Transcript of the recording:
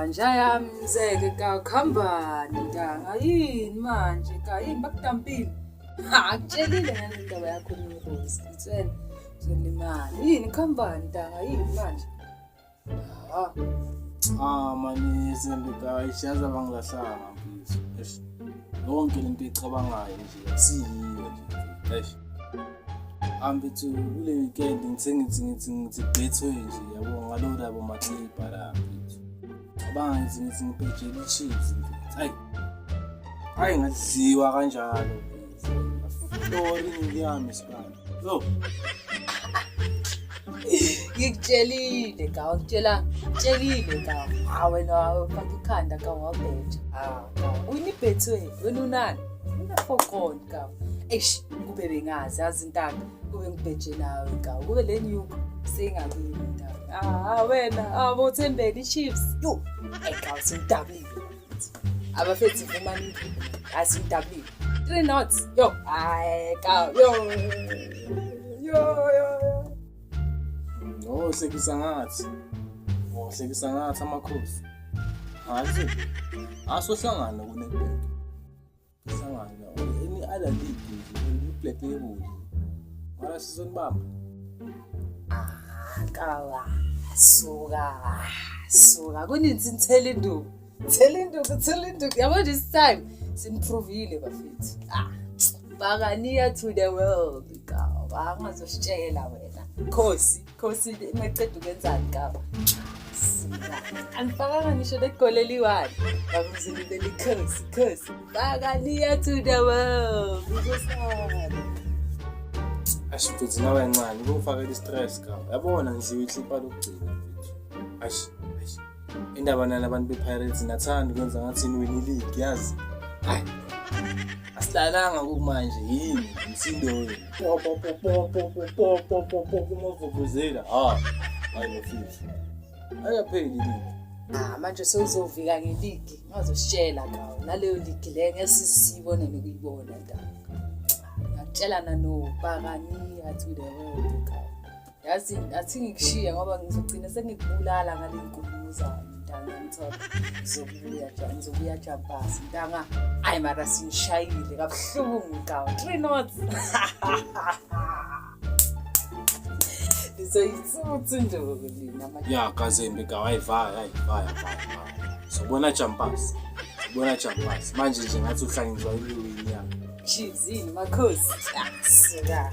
Njaya mzeke ka khambani ntanga yini manje ka yini bakutampile akutshelile ngale ndaba yakho Nkosi ithweni uzolimala yini khambani ntanga yini manje manje isembe ka ishaza bangilahlanga mfisi yonke lento ecabangayo nje asiyiyo nje ambethu kule weekend ngithi bethwe nje yabo ngalo labo maclipa la mfethu abangithi ngipejele cheese mfethu hayi ngadliwa kanjalo mfethu story ngiyami sibani yo ngikutshelile ka ngikutshelile ka wena ufaka ikhanda ka wabetha uyinibhethwe wena unani unafokhona ka kube bengazi azintanga kube ngibheje nawe ka kube le nyuko sengakini ntanga wena bothembele ichiefs yo ka sindabile abafethi vumani asindabile 3 knots yo ka yo sekisa ngathi amakhosi hayi asohlangana kuNedbank hlangana any other league nje black label mara sizonibamba kawa suka kuninzi Thelinduku yabo this time simprovile bafethu bakaniya to the world kawa angazositshela wena khosi maqeda ukwenzani kawa angifakanga ngisho legoleliwani ngakuzilibele khosi bakaniya to the world uzosala ashifethi nawe encane kungifakela istress ka yabona ngiziwe ihlipha lokugcina mfethu indaba nalabantu bePirates nathanda ukwenza ngathi inwini league yazi hayi asilalanga kumanje yini umsindo wena kumavuvuzela hayi mfethu ayapheli league manje sewuzovika ngeligi ngazositshela kawo naleyo league le ngesisibone nokuyibona ntanga ngakutshelana Bakaniya to the world ka yazi athi ngikushiya ngoba ngizogcina sengikubulala ngale nkulumo zami ntanga ngithola ngizobuya Jampasi ntanga ayi mara sinishayile kabuhlungu ka 3 knots Izoyitsuthu nduku lina ya kazembe ka vaya sobona Jampasi manje nje ngathi uhlangizwa iwini yami Chizini makhosi suka